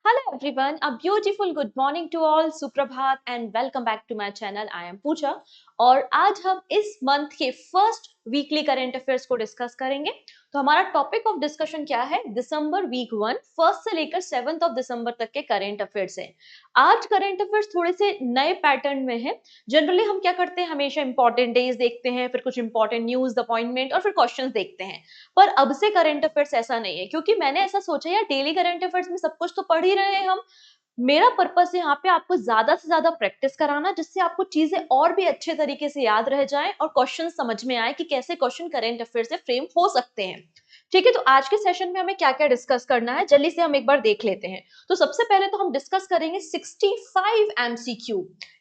Hello everyone, a beautiful good morning to all, सुप्रभात and welcome back to my channel. I am पूजा और आज हम इस month के फर्स्ट वीकली करंट अफेयर्स को डिस्कस करेंगे। तो हमारा टॉपिक ऑफ डिस्कशन क्या है? दिसंबर वीक 1 फर्स्ट से लेकर 7th ऑफ दिसंबर तक के करंट अफेयर्स हैं। आज करंट अफेयर्स थोड़े से नए पैटर्न में है। जनरली हम क्या करते हैं, हमेशा इंपॉर्टेंट डेज देखते हैं, फिर कुछ इंपॉर्टेंट न्यूज, अपॉइंटमेंट और फिर क्वेश्चंस देखते हैं। पर अब से करंट अफेयर्स ऐसा नहीं है, क्योंकि मैंने ऐसा सोचा यार डेली करंट अफेयर्स में सब कुछ तो पढ़ ही रहे हैं हम। मेरा पर्पस यहाँ पे आपको ज्यादा से ज्यादा प्रैक्टिस कराना, जिससे आपको चीजें और भी अच्छे तरीके से याद रह जाएं और क्वेश्चन समझ में आए कि कैसे क्वेश्चन करंट अफेयर से फ्रेम हो सकते हैं। ठीक है, तो आज के सेशन में हमें क्या क्या डिस्कस करना है जल्दी से हम एक बार देख लेते हैं। तो सबसे पहले तो हम डिस्कस करेंगे 65 एमसीक्यू।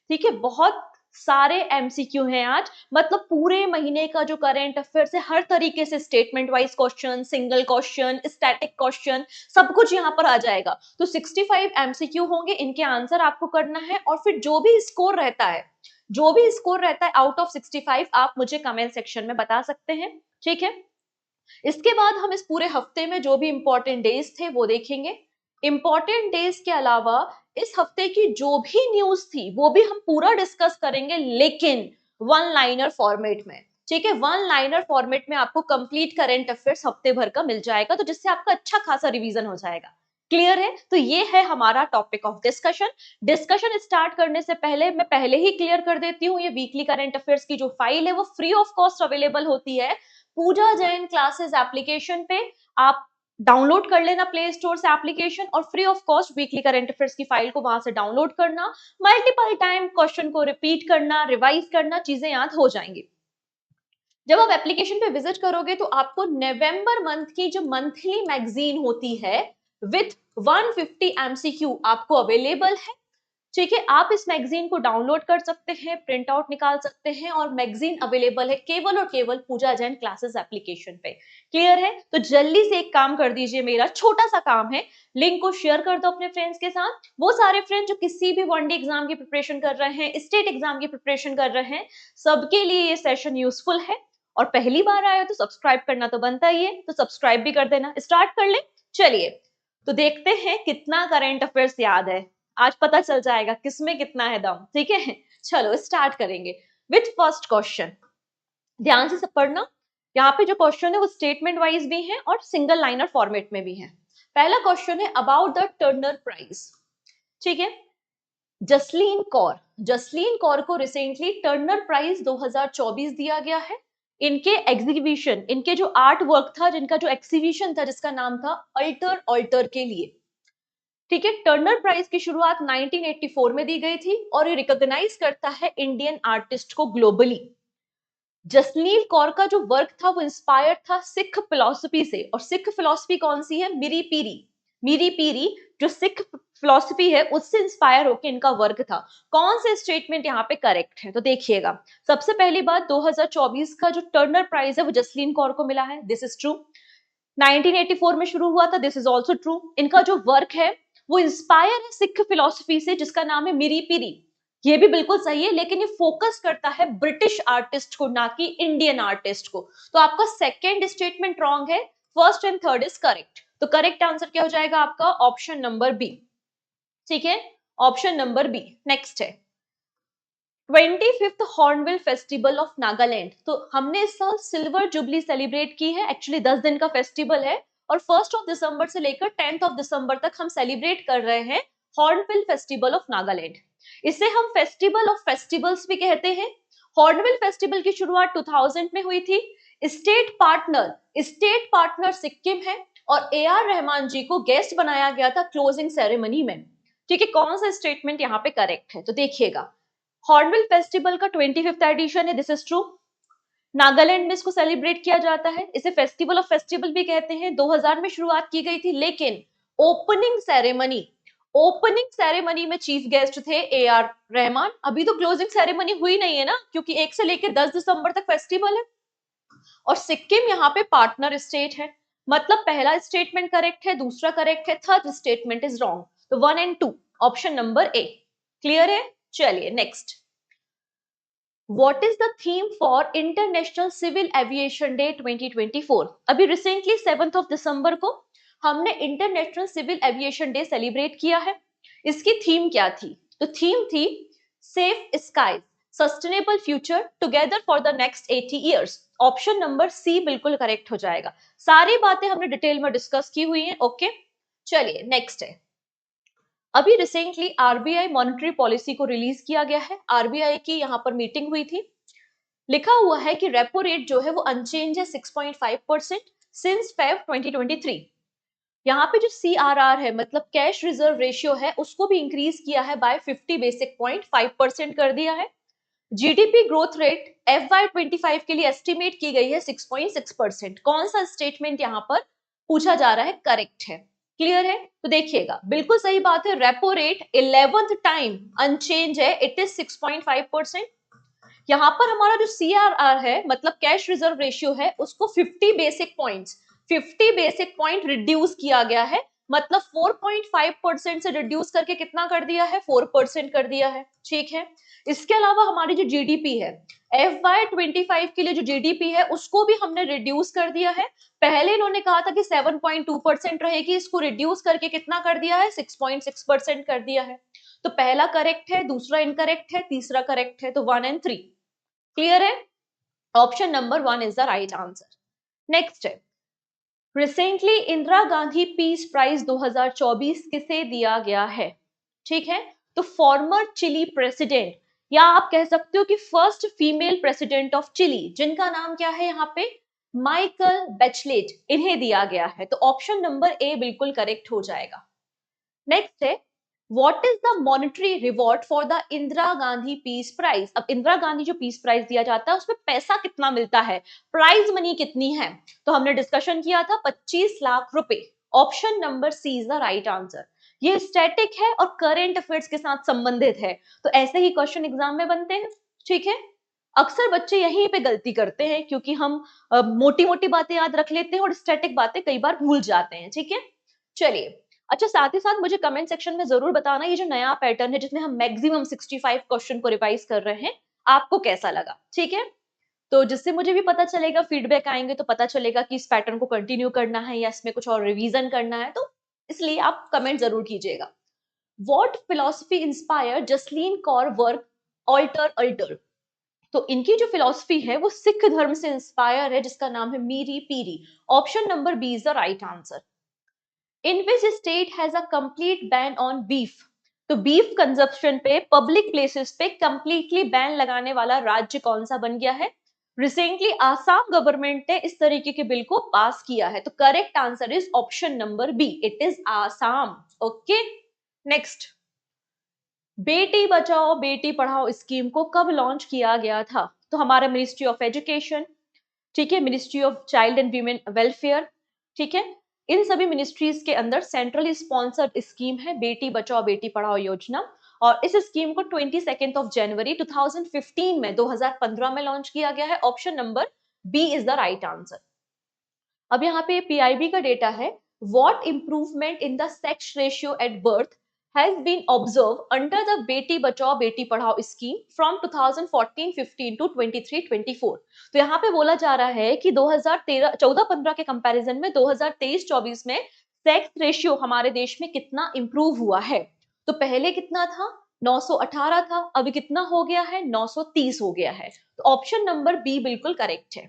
ठीक है, बहुत सारे एमसीक्यू हैं आज। मतलब पूरे महीने का जो करंट अफेयर्स है, हर तरीके से statement wise question, single question, static question, सब कुछ यहाँ पर आ जाएगा। तो 65 एमसीक्यू होंगे, इनके आंसर आपको करना है और फिर जो भी स्कोर रहता है आउट ऑफ 65 आप मुझे कमेंट सेक्शन में बता सकते हैं। ठीक है, इसके बाद हम इस पूरे हफ्ते में जो भी इंपॉर्टेंट डेज थे वो देखेंगे। इंपॉर्टेंट डेज के अलावा इस हफ्ते की जो भी न्यूज थी वो भी हम पूरा डिस्कस करेंगे, लेकिन वन लाइनर फॉर्मेट में। ठीक है, वन लाइनर फॉर्मेट में आपको कंप्लीट करंट अफेयर्स हफ्ते भर का मिल जाएगा, तो जिससे आपका अच्छा खासा रिवीजन हो जाएगा। क्लियर है? तो ये है हमारा topic of discussion. Discussion start करने से पहले मैं पहले ही क्लियर कर देती हूँ, ये वीकली करंट अफेयर्स की जो फाइल है वो फ्री ऑफ कॉस्ट अवेलेबल होती है पूजा जैन क्लासेस एप्लीकेशन पे। आप डाउनलोड कर लेना प्ले स्टोर से एप्लीकेशन और free of cost weekly current affairs की फाइल को वहां से डाउनलोड करना, मल्टीपल टाइम क्वेश्चन को रिपीट करना, रिवाइज करना, चीजें याद हो जाएंगी। जब आप एप्लीकेशन पे विजिट करोगे तो आपको नवंबर मंथ की जो मंथली मैगजीन होती है विथ 150 एमसीक्यू आपको अवेलेबल है। ठीक है, आप इस मैगजीन को डाउनलोड कर सकते हैं, प्रिंट आउट निकाल सकते हैं और मैगजीन अवेलेबल है केवल और केवल पूजा जैन क्लासेस एप्लीकेशन पे। क्लियर है? तो जल्दी से एक काम कर दीजिए, मेरा छोटा सा काम है, लिंक को शेयर कर दो अपने फ्रेंड्स के साथ। वो सारे फ्रेंड जो किसी भी वनडे एग्जाम की प्रिपरेशन कर रहे हैं, स्टेट एग्जाम की प्रिपरेशन कर रहे हैं, सबके लिए ये सेशन यूजफुल है। और पहली बार आए हो तो सब्सक्राइब करना तो बनता ही है, तो सब्सक्राइब भी कर देना। स्टार्ट कर ले। चलिए, तो देखते हैं कितना करंट अफेयर्स याद है। आज पता चल जाएगा किसमें कितना है दम। ठीक है, चलो स्टार्ट करेंगे विथ फर्स्ट क्वेश्चन। ध्यान से सब पढ़ना। यहाँ पे जो क्वेश्चन है वो स्टेटमेंट वाइज भी है और सिंगल लाइनर फॉर्मेट में भी है। पहला क्वेश्चन है अबाउट द टर्नर प्राइज। ठीक है, जसलीन कौर को रिसेंटली टर्नर प्राइज 2024 दिया गया है। इनके एग्जीबिशन, इनके जो आर्ट वर्क था, जिनका जो एक्सिबिशन था जिसका नाम था अल्टर अल्टर के लिए। ठीक है, टर्नर प्राइज की शुरुआत 1984 में दी गई थी और ये रिकॉग्नाइज करता है इंडियन आर्टिस्ट को ग्लोबली। जसलीन कौर का जो वर्क था वो इंस्पायर्ड था सिख फिलॉसफी से, और सिख फिलॉसफी कौन सी है? मीरी पीरी जो सिख फिलॉसफी है उससे इंस्पायर होकर इनका वर्क था। कौन से स्टेटमेंट यहाँ पे करेक्ट है? तो देखिएगा, सबसे पहली बात, 2024 का जो टर्नर प्राइज है वो जसलीन कौर को मिला है, दिस इज ट्रू। 1984 में शुरू हुआ था, दिस इज ऑल्सो ट्रू। इनका जो वर्क है वो इंस्पायर है सिख फिलॉसफी से जिसका नाम है मिरी पीरी, ये भी बिल्कुल सही है, लेकिन ये फोकस करता है ब्रिटिश आर्टिस्ट को, ना कि इंडियन आर्टिस्ट को। तो आपका सेकेंड स्टेटमेंट रॉन्ग है, first and third is correct. तो करेक्ट आंसर क्या हो जाएगा आपका? Option number B. ठीक है, ऑप्शन नंबर बी। नेक्स्ट है 25th hornbill festival of Nagaland. तो हमने इस साल सिल्वर जुबली सेलिब्रेट की है, एक्चुअली 10 दिन का फेस्टिवल है और 1 दिसंबर से लेकर 10 दिसंबर तक हम सेलिब्रेट कर रहे हैं हॉर्नबिल फेस्टिवल ऑफ नागालैंड। इसे हम फेस्टिवल ऑफ फेस्टिवल्स भी कहते हैं। हॉर्नबिल फेस्टिवल की शुरुआत 2000 में हुई थी। स्टेट पार्टनर सिक्किम है और ए आर रहमान जी को गेस्ट बनाया गया था क्लोजिंग सेरेमनी में। ठीक है, कौन सा स्टेटमेंट यहाँ पे करेक्ट है? तो देखिएगा, हॉर्नबिल फेस्टिवल का 25th एडिशन है, दिस इज ट्रू। नागालैंड में इसको सेलिब्रेट किया जाता है, इसे फेस्टिवल ऑफ फेस्टिवल भी कहते हैं। 2000 में शुरुआत की गई थी, लेकिन ओपनिंग सेरेमनी में चीफ गेस्ट थे ए आर रहमान। अभी तो क्लोजिंग सेरेमनी हुई नहीं है ना, क्योंकि 1 से लेकर 10 दिसंबर तक फेस्टिवल है। और सिक्किम यहाँ पे पार्टनर स्टेट है। मतलब पहला स्टेटमेंट करेक्ट है, दूसरा करेक्ट है, थर्ड स्टेटमेंट इज रॉन्ग। तो 1 and 2, option number A. Clear है? चलिए next. What is the theme for International Civil Aviation Day 2024? अभी रिसेंटली 7th of दिसंबर को हमने international civil aviation day celebrate किया है। इसकी थीम क्या थी? तो थीम थी safe skies sustainable future together for the next 80 years. Option number C बिल्कुल करेक्ट हो जाएगा। सारी बातें हमने डिटेल में डिस्कस की हुई हैं। ओके, चलिए नेक्स्ट है। अभी रिसेंटली आरबीआई मॉनेटरी पॉलिसी को रिलीज किया गया है। आरबीआई की यहाँ पर मीटिंग हुई थी। लिखा हुआ है कि रेपो रेट जो है वो अनचेंज है 6.5% सिंस फेब 2023। यहाँ पे जो CRR है मतलब कैश रिजर्व रेशियो है उसको भी इंक्रीज किया है बाय 50 बेसिक पॉइंट 5% कर दिया है। जीडीपी ग्रोथ रेट FY25 के लिए एस्टिमेट की गई है 6.6%। कौन सा स्टेटमेंट यहाँ पर पूछा जा रहा है करेक्ट है? क्लियर है? तो देखिएगा बिल्कुल सही बात है। Repo rate 11th time unchanged है, इट इज 6.5%। यहाँ पर हमारा जो CRR है मतलब कैश रिजर्व रेशियो है उसको 50 बेसिक पॉइंट रिड्यूस किया गया है। मतलब 4.5% से रिड्यूस करके कितना कर दिया है? 4% कर दिया है। ठीक है, इसके अलावा हमारी जो जीडीपी है FY25 के लिए जो जीडीपी है उसको भी हमने रिड्यूस कर दिया है। पहले इन्होंने कहा था कि 7.2% रहेगी, इसको रिड्यूस करके कितना कर दिया है? 6.6% कर दिया है। तो पहला करेक्ट है, दूसरा इनकरेक्ट है, तीसरा करेक्ट है। तो 1 और 3 क्लियर है? Option number 1 is the right answer. Next है, recently Indira Gandhi peace prize 2024 किसे दिया गया है? ठीक है, तो फॉर्मर चिली प्रेसिडेंट या आप कह सकते हो कि first female president of Chile, जिनका नाम क्या है यहाँ पे? माइकल बैचलेट, इन्हें दिया गया है। तो ऑप्शन नंबर ए बिल्कुल करेक्ट हो जाएगा। नेक्स्ट है, what is the monetary reward for the Indira Gandhi peace prize? अब इंदिरा गांधी जो पीस प्राइज दिया जाता है उसमें पैसा कितना मिलता है, प्राइज मनी कितनी है? तो हमने डिस्कशन किया था 25 लाख रुपए। Option number C is the right answer. ये स्टैटिक है और करंट अफेयर्स के साथ संबंधित है, तो ऐसे ही क्वेश्चन एग्जाम में बनते हैं। ठीक है, अक्सर बच्चे यहीं पे गलती करते हैं क्योंकि हम मोटी मोटी बातें याद रख लेते हैं और स्टैटिक बातें कई बार भूल जाते हैं। ठीक है, चलिए। अच्छा, साथ ही साथ मुझे कमेंट सेक्शन में जरूर बताना ये जो नया पैटर्न है जिसमें हम मैक्सिमम 65 क्वेश्चन को रिवाइज कर रहे हैं, आपको कैसा लगा? ठीक है, तो जिससे मुझे भी पता चलेगा, फीडबैक आएंगे तो पता चलेगा कि इस पैटर्न को कंटिन्यू करना है या इसमें कुछ और रिवीजन करना है, तो इसलिए आप कमेंट जरूर कीजिएगा। What philosophy inspire Jasleen Kaur work alter alter? तो इनकी जो फिलोसफी है वो सिख धर्म से इंस्पायर है जिसका नाम है Miri Piri. Option number B is the right answer. In which state has a complete ban on beef? तो बीफ कंजप्शन पे पब्लिक प्लेसेस पे कंप्लीटली बैन लगाने वाला राज्य कौन सा बन गया है? रिसेंटली आसाम गवर्नमेंट ने इस तरीके के बिल को पास किया है। तो correct answer is option number B, it is Assam. Okay, next, बेटी बचाओ बेटी पढ़ाओ स्कीम को कब लॉन्च किया गया था? तो हमारा मिनिस्ट्री ऑफ एजुकेशन, ठीक है, ministry of child and women welfare, ठीक है, इन सभी मिनिस्ट्रीज के अंदर सेंट्रली स्पॉन्सर्ड स्कीम है बेटी बचाओ बेटी पढ़ाओ योजना। और इस स्कीम को 22 जनवरी 2015 में 2015 में लॉन्च किया गया है। Option number B is the right answer. अब यहाँ पे पीआईबी का डेटा है, what improvement in the sex ratio at birth has been observed under the बेटी बचाओ Beti Padhao scheme from 2014-15 to 23-24। तो यहाँ पे बोला जा रहा है कि 2014-15 के कंपैरिजन में 2023-24 में सेक्स रेशियो हमारे देश में कितना इंप्रूव हुआ है? तो पहले कितना था? 918 था, अभी कितना हो गया है? 930 हो गया है। तो ऑप्शन नंबर बी बिल्कुल करेक्ट है।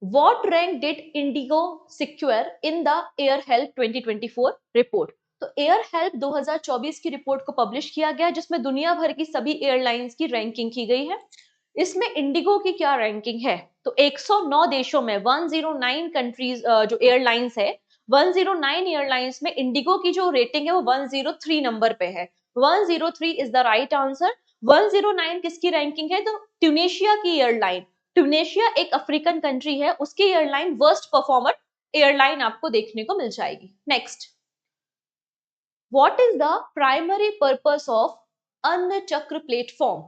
What rank did Indigo secure in the Air Help 2024 report? तो एयर हेल्प 2024 की रिपोर्ट को पब्लिश किया गया जिसमें दुनिया भर की सभी एयरलाइंस की रैंकिंग की गई है। इसमें इंडिगो की क्या रैंकिंग है? तो 109 देशों में 109 कंट्रीज जो एयरलाइंस है, 109 एयरलाइंस में इंडिगो की जो रेटिंग है वो 103 नंबर पे है। 103 इज द राइट आंसर। 109 किसकी रैंकिंग है? तो ट्यूनेशिया की एयरलाइन। ट्यूनेशिया एक अफ्रीकन कंट्री है, उसकी एयरलाइन वर्स्ट परफॉर्मर एयरलाइन आपको देखने को मिल जाएगी। Next, what is the primary purpose of Anna चक्र प्लेटफॉर्म?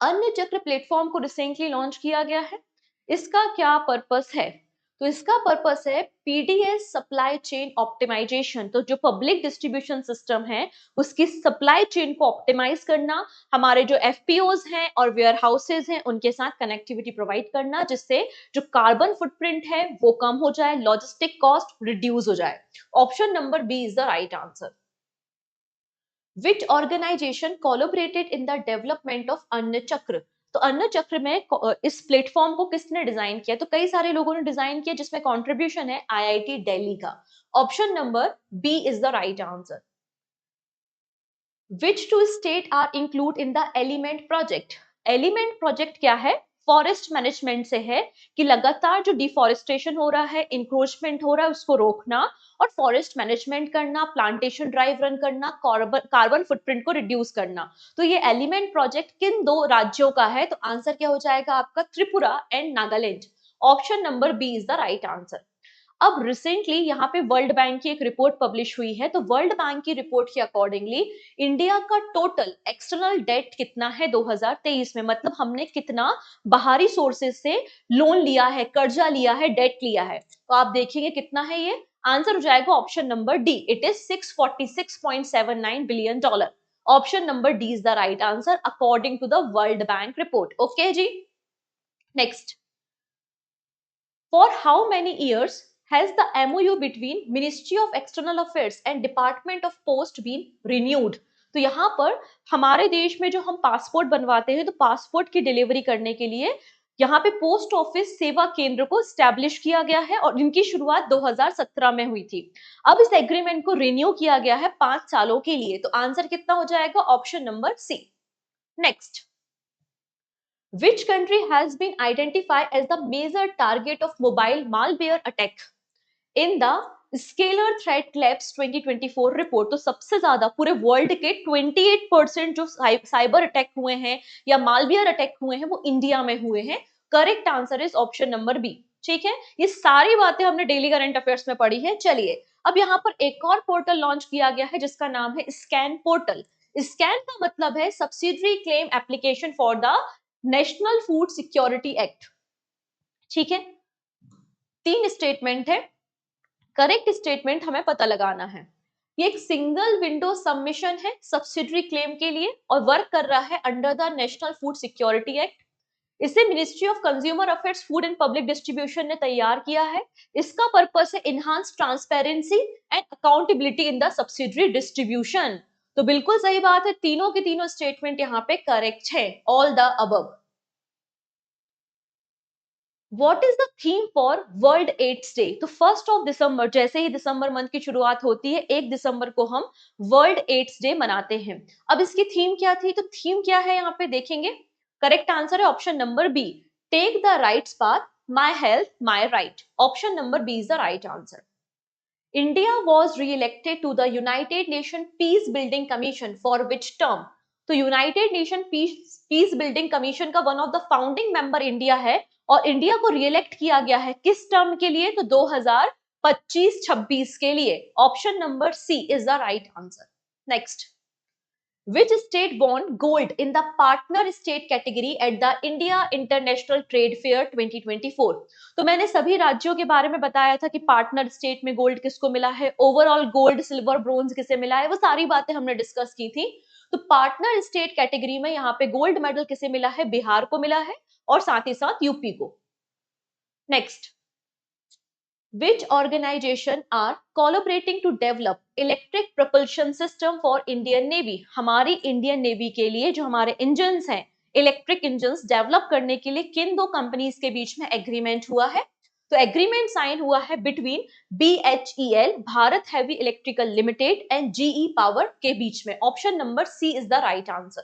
अन्न चक्र प्लेटफॉर्म को रिसेंटली लॉन्च किया गया है, इसका क्या पर्पस है? तो इसका पर्पस है पीडीएस सप्लाई चेन ऑप्टिमाइजेशन। तो जो पब्लिक डिस्ट्रीब्यूशन सिस्टम है उसकी सप्लाई चेन को ऑप्टिमाइज करना, हमारे जो एफपीओज हैं और वेयर हाउसेज हैं उनके साथ कनेक्टिविटी प्रोवाइड करना, जिससे जो कार्बन फुटप्रिंट है वो कम हो जाए, लॉजिस्टिक कॉस्ट रिड्यूस हो जाए। Option number B is the right answer. Which organisation collaborated in the development of Anna Chakra. तो अन्न चक्र में इस प्लेटफॉर्म को किसने डिजाइन किया? तो कई सारे लोगों ने डिजाइन किया, जिसमें कंट्रीब्यूशन है आईआईटी दिल्ली का। Option number B is the right answer. Which two state are include in the element project. Element project क्या है? फॉरेस्ट मैनेजमेंट से है कि लगातार जो डिफॉरेस्टेशन हो रहा है, इंक्रोचमेंट हो रहा है, उसको रोकना और फॉरेस्ट मैनेजमेंट करना, प्लांटेशन ड्राइव रन करना, कार्बन फुटप्रिंट को रिड्यूस करना। तो ये एलिमेंट प्रोजेक्ट किन दो राज्यों का है? तो आंसर क्या हो जाएगा आपका? Tripura and Nagaland. Option number B is the right answer. अब रिसेंटली यहाँ पे वर्ल्ड बैंक की एक रिपोर्ट पब्लिश हुई है। तो वर्ल्ड बैंक की रिपोर्ट के अकॉर्डिंगली इंडिया का टोटल एक्सटर्नल डेट कितना है 2023 में, मतलब हमने कितना बाहरी सोर्सेज से लोन लिया है, कर्जा लिया है, डेट लिया है। तो आप देखेंगे कितना है ये। आंसर हो जाएगा option number D, it is 646.79 billion dollar. Option number D is the right answer according to the world bank report. Okay जी, next. For how many years has the MOU between Ministry of External Affairs and Department of Post been renewed? तो यहाँ पर हमारे देश में जो हम passport बनवाते हैं, तो पासपोर्ट की डिलीवरी करने के लिए यहाँ पे पोस्ट ऑफिस सेवा केंद्र को स्टैब्लिश किया गया है और इनकी शुरुआत 2017 में हुई थी। अब इस एग्रीमेंट को रिन्यू किया गया है 5 सालों के लिए। तो आंसर कितना हो जाएगा? Option number C. Next. Which country has been identified as the major target of mobile malware attack in the Scalar Threat Labs 2024 report? तो सबसे ज्यादा पूरे वर्ल्ड के 28% जो साइबर अटैक हुए हैं या मालवियर अटैक हुए हैं वो इंडिया में हुए हैं। Correct answer is option number B. ठीक है, ये सारी बातें हमने डेली करंट अफेयर्स में पढ़ी है। चलिए, अब यहाँ पर एक और पोर्टल लॉन्च किया गया है जिसका नाम है स्कैन पोर्टल। स्कैन का मतलब है subsidiary claim application for the national food security act. ठीक है, 3 स्टेटमेंट है, करेक्ट स्टेटमेंट हमें पता लगाना है। ये एक सिंगल विंडो सबमिशन है सब्सिडरी क्लेम के लिए और वर्क कर रहा है under the national food security act. इसे ministry of consumer affairs, food and public distribution ने तैयार किया है। इसका पर्पस है enhance transparency and accountability in the subsidiary distribution. तो बिल्कुल सही बात है, तीनों के तीनों स्टेटमेंट यहाँ पे करेक्ट है, all the above. What is the theme for world AIDS day? तो 1 दिसंबर, जैसे ही दिसंबर मंथ की शुरुआत होती है, 1 दिसंबर को हम वर्ल्ड एड्स डे मनाते हैं। अब इसकी थीम क्या थी? तो थीम क्या है यहाँ पे देखेंगे। करेक्ट आंसर है option number B, take the rights path, my health my right. Option number B is the right answer. India was re-elected to the United Nations Peace Building Commission for which term? तो United Nation Peace Building Commission का one of the founding member India है और India को रिएलेक्ट किया गया है किस term के लिए? तो 2025-26 के लिए। Option number C is the right answer. Next. Which state won gold in the partner state category at the India International Trade Fair 2024? तो मैंने सभी राज्यों के बारे में बताया था कि पार्टनर स्टेट में गोल्ड किसको मिला है, ओवरऑल गोल्ड, सिल्वर, ब्रोंज किसे मिला है, वो सारी बातें हमने डिस्कस की थी। तो पार्टनर स्टेट कैटेगरी में यहाँ पे गोल्ड मेडल किसे मिला है? बिहार को मिला है और साथ ही साथ यूपी को। Next. Which organization are collaborating to develop electric propulsion system for Indian Navy? हमारी इंडियन नेवी के लिए जो हमारे इंजन्स हैं, इलेक्ट्रिक इंजन्स डेवलप करने के लिए किन दो कंपनीज के बीच में एग्रीमेंट हुआ है? तो एग्रीमेंट साइन हुआ है between BHEL, Bharat heavy electricals limited, and GE power के बीच में। Option number C is the right answer.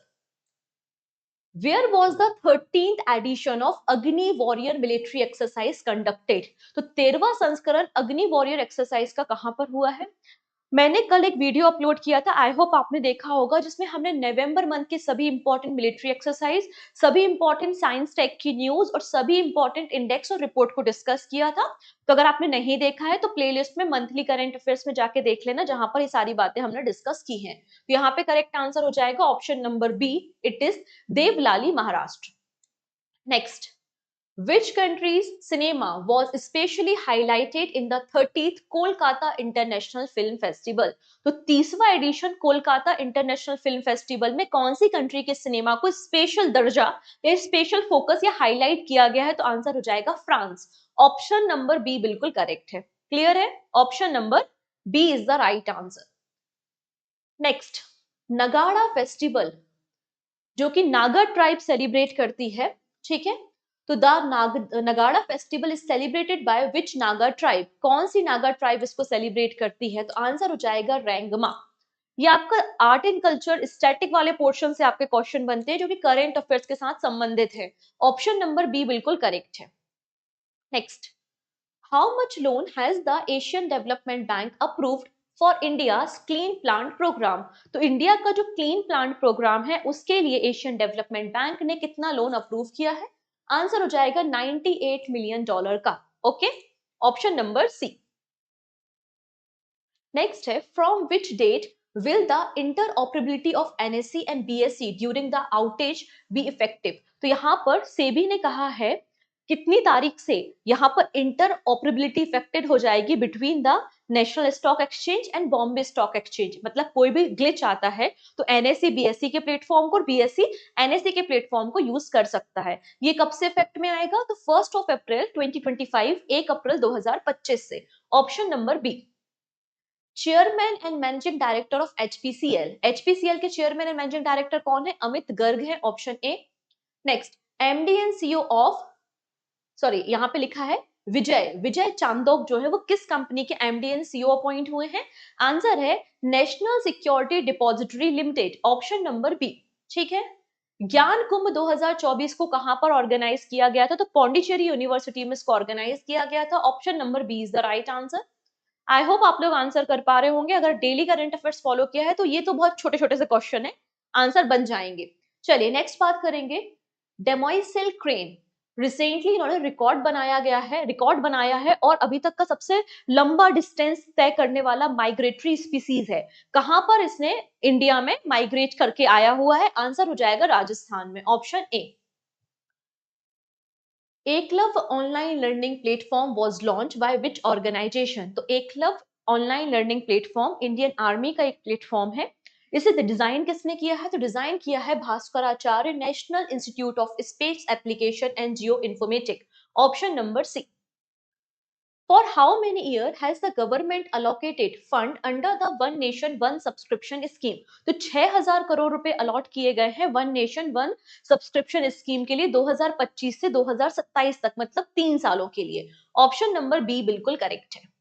Where was the 13th edition of Agni warrior military exercise conducted? तो 13वां संस्करण अग्नि वॉरियर एक्सरसाइज का कहां पर हुआ है? मैंने कल एक वीडियो अपलोड किया था, आई होप आपने देखा होगा, जिसमें हमने नवंबर मंथ के सभी इंपॉर्टेंट मिलिट्री एक्सरसाइज, सभी इंपॉर्टेंट साइंस टेक की न्यूज और सभी इंपॉर्टेंट इंडेक्स और रिपोर्ट को डिस्कस किया था। तो अगर आपने नहीं देखा है तो प्लेलिस्ट में मंथली करंट अफेयर्स में जाके देख लेना, जहां पर ये सारी बातें हमने डिस्कस की हैं। तो यहाँ पे करेक्ट आंसर हो जाएगा option number B, it is Devlali, Maharashtra. Next. Which country's cinema was especially highlighted in the 30th Kolkata International Film Festival? तो 30वां edition Kolkata International Film Festival में कौन सी कंट्री के सिनेमा को स्पेशल दर्जा या स्पेशल फोकस या हाईलाइट किया गया है? तो आंसर हो जाएगा फ्रांस। ऑप्शन नंबर बी बिल्कुल करेक्ट है। क्लियर है? Option number B is the right answer. Next, Nagada festival जो कि नागा ट्राइब सेलिब्रेट करती है, ठीक है, तो द नगाड़ा festival is celebrated by which Naga tribe? कौन सी नागा ट्राइब इसको सेलिब्रेट करती है? तो आंसर हो जाएगा रेंगमा। ये आपका आर्ट एंड कल्चर स्टैटिक वाले पोर्शन से आपके क्वेश्चन बनते हैं जो कि करंट अफेयर्स के साथ संबंधित है। ऑप्शन नंबर बी बिल्कुल करेक्ट है। Next, how much loan has the Asian development bank approved for India's clean plant programme? तो इंडिया का जो क्लीन प्लांट प्रोग्राम है उसके लिए एशियन डेवलपमेंट बैंक ने कितना लोन अप्रूव किया है? आंसर हो जाएगा $98 मिलियन का। Okay, option number C. Next है, from which date will the interoperability of NSC and BSC during the outage be effective? तो यहाँ पर सेबी ने कहा है कितनी तारीख से यहाँ पर इंटरऑपरेबिलिटी इफेक्टेड हो जाएगी between the national stock exchange and Bombay stock exchange. मतलब कोई भी ग्लिच आता है तो एनएससी बीएससी के प्लेटफॉर्म को और बीएससी एनएससी के प्लेटफॉर्म को यूज कर सकता है। ये कब से इफेक्ट में आएगा? तो 1 अप्रैल 2025, 1 अप्रैल 2025 से। Option number B. Chairman and managing director of HPCL, HPCL के चेयरमैन एंड मैनेजिंग डायरेक्टर कौन है? अमित गर्ग है। Option A. Next, MD and CEO of, sorry यहाँ पे लिखा है विजय, विजय चांदोक जो है वो किस कंपनी के एमडी एंड सीईओ अपॉइंट हुए हैं? आंसर है national security depository limited. Option number B, ठीक है। ज्ञान कुंभ 2024 को कहां पर ऑर्गेनाइज किया गया था? तो पौंडीचेरी यूनिवर्सिटी में इसको ऑर्गेनाइज किया गया था। Option number B is the right answer. I hope आप लोग आंसर कर पा रहे होंगे। अगर डेली करंट अफेयर्स फॉलो किया है तो ये तो बहुत छोटे छोटे से क्वेश्चन है, आंसर बन जाएंगे। चलिए नेक्स्ट बात करेंगे, डेमोइसेल क्रेन रिसेंटली इन्होंने रिकॉर्ड बनाया है और अभी तक का सबसे लंबा डिस्टेंस तय करने वाला माइग्रेटरी स्पीसीज है। कहां पर इसने इंडिया में माइग्रेट करके आया हुआ है? आंसर हो जाएगा राजस्थान में। Option A. Eklavya online learning platform was launch by which organisation? तो Eklavya online learning platform Indian army का एक प्लेटफॉर्म है। इसे डिजाइन किसने किया है? तो डिजाइन किया है Bhaskaracharya national institute of space application and geo informatics. Option number C. For how many years has the government allocated fund under the One Nation One Subscription Scheme? तो 6,000 करोड़ रुपए अलॉट किए गए हैं one nation one subscription scheme के लिए 2025 से 2027 तक, मतलब 3 सालों के लिए। ऑप्शन नंबर बी बिल्कुल करेक्ट है।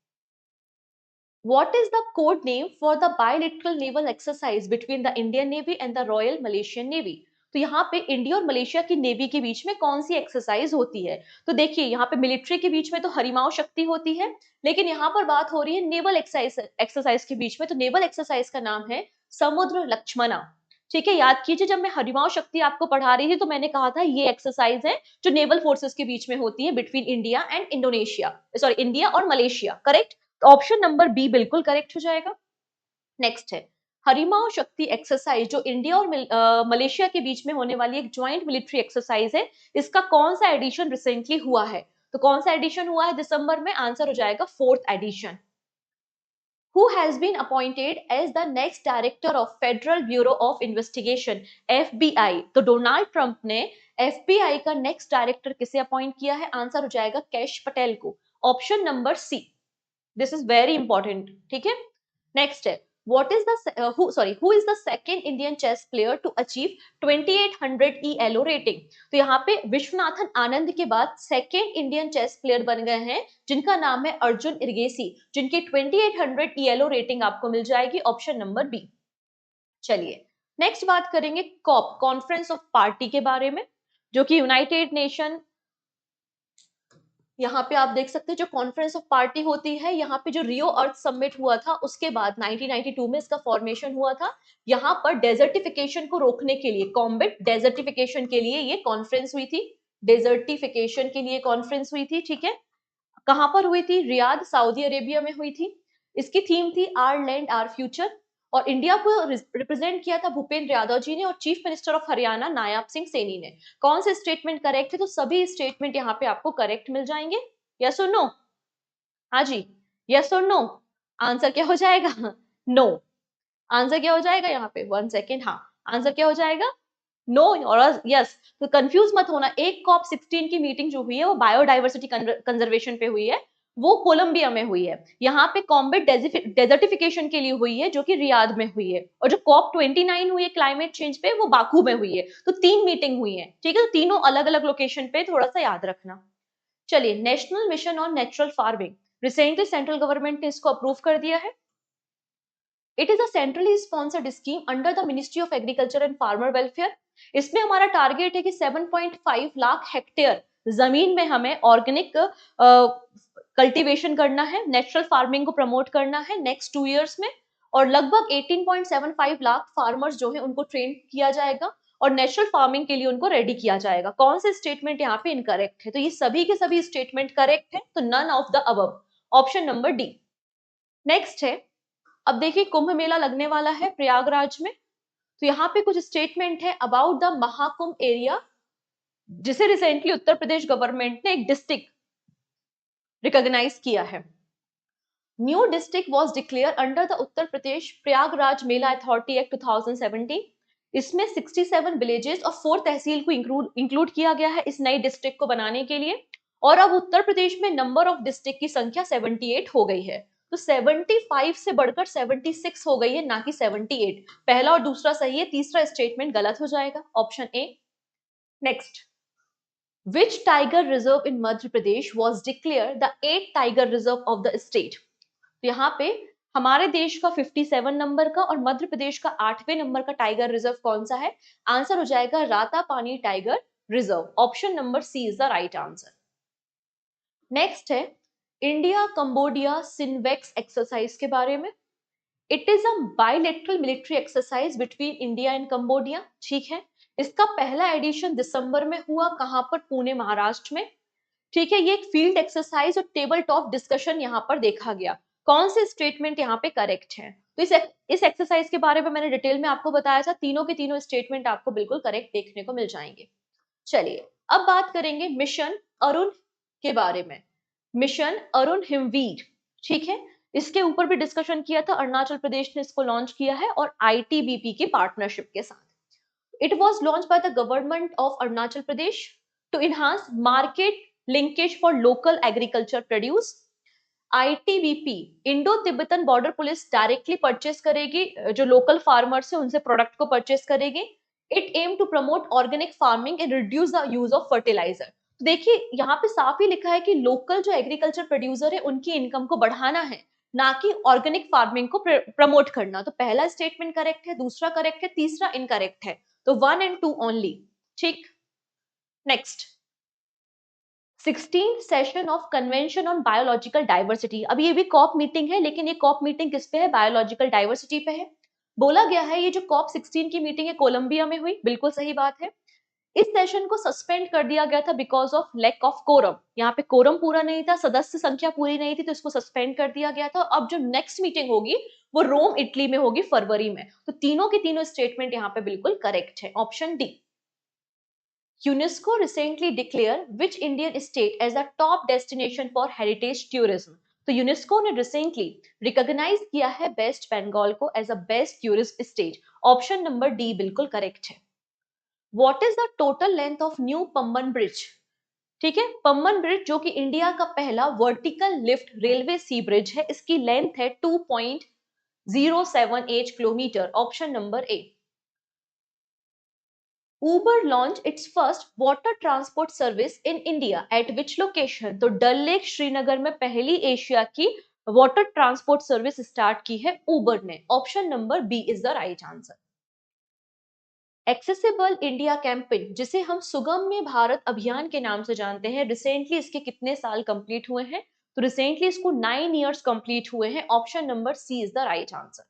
What is the code name for the bilateral naval exercise between the Indian Navy and the Royal Malaysian Navy? तो यहाँ पे इंडिया और मलेशिया की नेवी के बीच में कौन सी एक्सरसाइज होती है? तो देखिए यहाँ पे मिलिट्री के बीच में तो हरिमाओ शक्ति होती है, लेकिन यहाँ पर बात हो रही है नेवल एक्सरसाइज के बीच में। तो नेवल एक्सरसाइज का नाम है समुद्र लक्ष्मणा। ठीक है, याद कीजिए जब मैं हरिमाओ शक्ति आपको पढ़ा रही थी तो मैंने कहा था ये एक्सरसाइज है जो नेवल फोर्सेस के बीच में होती है between India and Indonesia, sorry India और Malaysia. Correct, option number B बिल्कुल करेक्ट हो जाएगा। नेक्स्ट है, हरिमाओ शक्ति एक्सरसाइज जो इंडिया और मलेशिया के बीच में होने वाली एक ज्वाइंट मिलिट्री एक्सरसाइज है, इसका कौन सा एडिशन रिसेंटली हुआ है? तो कौन सा एडिशन हुआ है दिसंबर में? आंसर हो जाएगा 4th edition. Who has been appointed as the next director of Federal Bureau of Investigation FBI? तो डोनाल्ड ट्रंप ने FBI का नेक्स्ट डायरेक्टर किसे अपॉइंट किया है? आंसर हो जाएगा कैश पटेल को। Option number C. This is very important, ठीक है। नेक्स्ट है, who is the second Indian chess player to achieve 2800 ELO rating? तो यहाँ पे विश्वनाथन आनंद के बाद सेकेंड इंडियन चेस प्लेयर बन गए हैं जिनका नाम है अर्जुन इरगेसी, जिनकी 2800 ELO रेटिंग आपको मिल जाएगी। Option number B. चलिए नेक्स्ट बात करेंगे कॉप, कॉन्फ्रेंस ऑफ पार्टी के बारे में, जो कि यूनाइटेड नेशन, यहाँ पे आप देख सकते हैं जो कॉन्फ्रेंस ऑफ पार्टी होती है, यहाँ पे जो रियो अर्थ समिट हुआ था उसके बाद 1992 में इसका फॉर्मेशन हुआ था। यहाँ पर डेजर्टिफिकेशन को रोकने के लिए, कॉम्बेट डेजर्टिफिकेशन के लिए ये कॉन्फ्रेंस हुई थी। डेजर्टिफिकेशन के लिए कॉन्फ्रेंस हुई थी, ठीक है। कहां पर हुई थी? रियाद, सऊदी अरेबिया में हुई थी। इसकी थीम थी आवर लैंड आवर फ्यूचर। और इंडिया को रिप्रेजेंट किया था भूपेंद्र यादव जी ने और चीफ मिनिस्टर ऑफ हरियाणा नायाब सिंह सैनी ने। कौन से स्टेटमेंट करेक्ट है? तो सभी स्टेटमेंट यहाँ पे आपको करेक्ट मिल जाएंगे। यस और नो? हाँ जी, यस और नो? आंसर क्या हो जाएगा? नो। आंसर क्या हो जाएगा यहाँ पे? 1 सेकेंड। हाँ, आंसर क्या हो जाएगा? नो और यस। तो कंफ्यूज मत होना, एक कॉप 16 की मीटिंग जो हुई है वो बायोडाइवर्सिटी कंजर्वेशन पे हुई है, वो कोलंबिया में हुई है। यहाँ पे कॉम्बेट डेजर्टिफिकेशन के लिए हुई है जो कि रियाद में हुई है। और जो कॉप 29 हुई है क्लाइमेट चेंज पे, वो बाकू में हुई है। तो 3 मीटिंग हुई है, ठीक है? तो तीनों अलग अलग लोकेशन पे, थोड़ा सा याद रखना। चलिए, national mission on natural farming, recently central government ने इसको अप्रूव कर दिया है। It is a centrally sponsored scheme under the ministry of agriculture and farmer welfare. इसमें हमारा टारगेट है कि 7.5 लाख हेक्टेयर जमीन में हमें ऑर्गेनिक कल्टीवेशन करना है, नेचुरल फार्मिंग को प्रमोट करना है नेक्स्ट 2 इयर्स में। और लगभग 18.75 लाख फार्मर्स जो है उनको ट्रेन किया जाएगा और नेचुरल फार्मिंग के लिए उनको रेडी किया जाएगा। कौन से स्टेटमेंट यहाँ पे इनकरेक्ट है? तो ये सभी के सभी स्टेटमेंट करेक्ट है, तो none of the above, option number D. Next है, अब देखिए कुंभ मेला लगने वाला है प्रयागराज में, तो यहाँ पे कुछ स्टेटमेंट है अबाउट द महाकुंभ एरिया, जिसे रिसेंटली उत्तर प्रदेश गवर्नमेंट ने एक डिस्ट्रिक्ट रिकॉग्नाइज किया है। New district was declare under the Uttar Pradesh Prayagraj Mela authority act 2017। इसमें 67 विलेजेस और 4 तहसील को इंक्लूड किया गया है इस नई डिस्ट्रिक्ट को बनाने के लिए। और अब उत्तर प्रदेश में नंबर ऑफ डिस्ट्रिक्ट की संख्या 78 हो गई है। तो 75 से बढ़कर 76 हो गई है, ना कि 78। पहला और दूसरा सही है, तीसरा स्टेटमेंट गलत हो जाएगा, option A. Next, which tiger reserve in Madhya Pradesh was declared the 8th tiger reserve of the state? तो यहाँ पे हमारे देश का 57 नंबर का और मध्य प्रदेश का 8वें नंबर का टाइगर रिजर्व कौन सा है? आंसर हो जाएगा Ratapani tiger reserve, option number C is the right answer. Next है इंडिया कंबोडिया सिनवेक्स एक्सरसाइज के बारे में। It is a bilateral military exercise between India and Cambodia, ठीक है? इसका पहला एडिशन दिसंबर में हुआ, कहां पर? पुणे महाराष्ट्र में, ठीक है? ये एक फील्ड एक्सरसाइज और टेबल टॉप डिस्कशन यहाँ पर देखा गया। कौन से स्टेटमेंट यहाँ पे करेक्ट है? तो इस एक्सरसाइज के बारे में मैंने डिटेल में आपको बताया था, तीनों के तीनों स्टेटमेंट आपको बिल्कुल करेक्ट देखने को मिल जाएंगे। चलिए, अब बात करेंगे मिशन अरुण के बारे में। मिशन अरुण हिमवीर, ठीक है? इसके ऊपर भी डिस्कशन किया था, अरुणाचल प्रदेश ने इसको लॉन्च किया है और आईटीबीपी की पार्टनरशिप के साथ। It was launch by the government of Arunachal Pradesh to enhance market linkage for local agriculture produce. ITBP, Indo Tibetan border police, directly purchase करेगी, जो लोकल फार्मर्स है उनसे प्रोडक्ट को परचेस करेगी। It aim to promote organic farming and reduce the use of fertiliser. देखिए यहाँ पे साफ ही लिखा है कि लोकल जो एग्रीकल्चर प्रोड्यूसर है उनकी इनकम को बढ़ाना है, ना कि ऑर्गेनिक फार्मिंग को प्रमोट करना। तो पहला स्टेटमेंट करेक्ट है, दूसरा करेक्ट है, तीसरा इनकरेक्ट है। तो 1 और 2 ओनली, ठीक? Next, 16th session of convention on biological diversity. अब ये भी कॉप मीटिंग है, लेकिन ये कॉप मीटिंग किस पे है? बायोलॉजिकल डाइवर्सिटी पे है। बोला गया है ये जो कॉप 16 की मीटिंग है कोलंबिया में हुई, बिल्कुल सही बात है। इस सेशन को सस्पेंड कर दिया गया था because of lack of quorum. यहाँ पे कोरम पूरा नहीं था, सदस्य संख्या पूरी नहीं थी, तो इसको सस्पेंड कर दिया गया था। अब जो नेक्स्ट मीटिंग होगी वो रोम इटली में होगी फरवरी में। तो तीनों के तीनों स्टेटमेंट यहाँ पे बिल्कुल करेक्ट है, option D. UNESCO recently declared which Indian state as a top destination for heritage tourism? तो यूनेस्को ने रिसेंटली रिकॉग्नाइज किया है वेस्ट बंगाल को as a best tourist state, option number D बिल्कुल करेक्ट है। What is the total length of new Pamban bridge? ठीक है, Pamban bridge जो कि इंडिया का पहला vertical lift railway sea bridge है, इसकी लेंथ है 2.078 kilometre, option number A. Uber launched its first water transport service in India at which location? तो डल लेक श्रीनगर में पहली एशिया की वाटर ट्रांसपोर्ट सर्विस स्टार्ट की है उबर ने, option number B is the right answer. Accessible India campaign, जिसे हम सुगम्य भारत अभियान के नाम से जानते हैं, रिसेंटली इसके कितने साल कंप्लीट हुए हैं? तो रिसेंटली इसको 9 इयर्स कंप्लीट हुए हैं, option number C is the right answer.